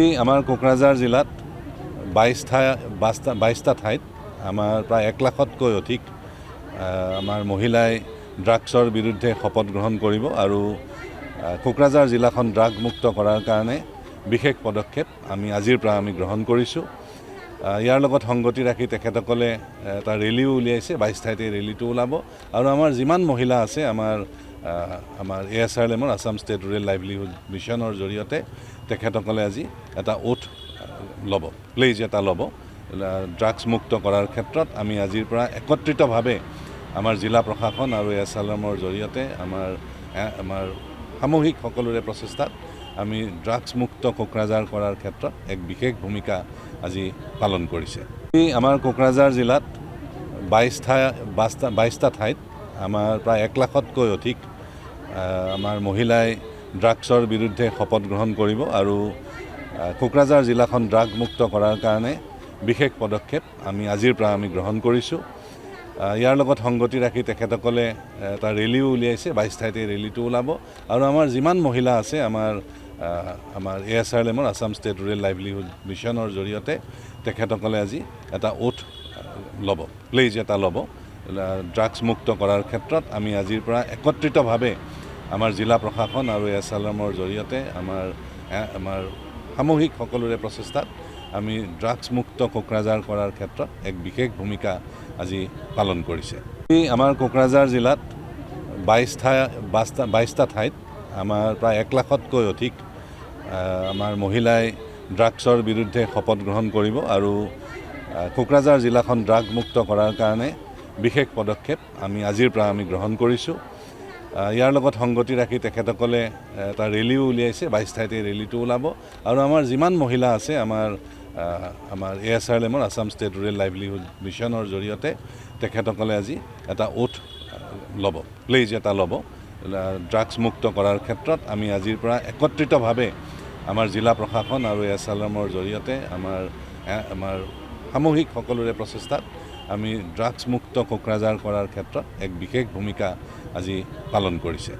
আমাৰ কোকৰাঝাৰ জিলাত 22টা ঠাইত আমাৰ প্ৰায় 1 লাখতকৈ অধিক আমাৰ মহিলাই ড্ৰাগছৰ বিৰুদ্ধে শপত গ্ৰহণ কৰিব আৰু কোকৰাঝাৰ জিলাখন ড্ৰাগ মুক্ত কৰাৰ কাৰণে বিশেষ পদক্ষেপ আমি আজিৰ পৰা গ্ৰহণ কৰিছোঁ। ইয়াৰ লগত সংগতি ৰাখি তেখেতসকলে এটা ৰেলীও উলিয়াইছে। 22 ঠাইতে ৰেলীটো ওলাব আৰু আমাৰ যিমান মহিলা আছে আমাৰ ASRLMৰ আসাম ষ্টেট ৰুৰেল লাইভলিহুড মিছনৰ জৰিয়তে তেখেতসকলে আজি এটা ওথ ল'ব, প্লেজ এটা ল'ব। ড্ৰাগছ মুক্ত কৰাৰ ক্ষেত্ৰত আমি আজিৰ পৰা একত্ৰিতভাৱে আমাৰ জিলা প্ৰশাসন আৰু ASRLMৰ জৰিয়তে আমাৰ সামূহিক সকলোৰে প্ৰচেষ্টাত আমি ড্ৰাগছ মুক্ত কোকৰাঝাৰ কৰাৰ ক্ষেত্ৰত এক বিশেষ ভূমিকা আজি পালন কৰিছে। আমাৰ কোকৰাঝাৰ জিলাত 22টা ঠাইত আমাৰ প্ৰায় 1 লাখতকৈ অধিক আমাৰ মহিলাই ড্ৰাগছৰ বিৰুদ্ধে শপত গ্ৰহণ কৰিব আৰু কোকৰাঝাৰ জিলাখন ড্ৰাগ মুক্ত কৰাৰ কাৰণে বিশেষ পদক্ষেপ আমি আজিৰ পৰা গ্ৰহণ কৰিছোঁ। ইয়াৰ লগত সংগতি ৰাখি তেখেতসকলে এটা ৰেলীও উলিয়াইছে। 22 ঠাইতে ৰেলীটো ওলাব আৰু আমাৰ যিমান মহিলা আছে আমাৰ ASRLMৰ আসাম ষ্টেট ৰুৰেল লাইভলিহুড মিছনৰ জৰিয়তে তেখেতসকলে আজি এটা ওথ ল'ব, প্লেজ এটা ল'ব। ড্ৰাগছ মুক্ত কৰাৰ ক্ষেত্ৰত আমি আজিৰ পৰা একত্ৰিতভাৱে আমাৰ জিলা প্ৰশাসন আৰু ASRLMৰ জৰিয়তে আমাৰ সামূহিক সকলোৰে প্ৰচেষ্টাত আমি ড্ৰাগছ মুক্ত কোকৰাঝাৰ কৰাৰ ক্ষেত্ৰত এক বিশেষ ভূমিকা আজি পালন কৰিছে। আমাৰ কোকৰাঝাৰ জিলাত 22টা ঠাইত আমাৰ প্ৰায় 1 লাখতকৈ অধিক আমাৰ মহিলাই ড্ৰাগছৰ বিৰুদ্ধে শপত গ্ৰহণ কৰিব আৰু কোকৰাঝাৰ জিলাখন ড্ৰাগ মুক্ত কৰাৰ কাৰণে বিশেষ পদক্ষেপ আমি আজিৰ পৰা গ্ৰহণ কৰিছোঁ। ইয়াৰ লগত সংগতি ৰাখি তেখেতসকলে এটা ৰেলীও উলিয়াইছে। 22 ঠাইতে ৰেলীটো ওলাব আৰু আমাৰ যিমান মহিলা আছে আমাৰ ASRLMৰ আসাম ষ্টেট ৰুৰেল লাইভলিহুড মিছনৰ জৰিয়তে তেখেতসকলে আজি এটা ওথ ল'ব, প্লেজ এটা ল'ব। ড্ৰাগছ মুক্ত কৰাৰ ক্ষেত্ৰত আমি আজিৰ পৰা একত্ৰিতভাৱে আমাৰ জিলা প্ৰশাসন আৰু ASRLMৰ জৰিয়তে আমাৰ সামূহিক সকলোৰে প্ৰচেষ্টাত আমি ড্ৰাগছ মুক্ত কোকৰাঝাৰ কৰাৰ ক্ষেত্ৰত এক বিশেষ ভূমিকা আজি পালন কৰিছে।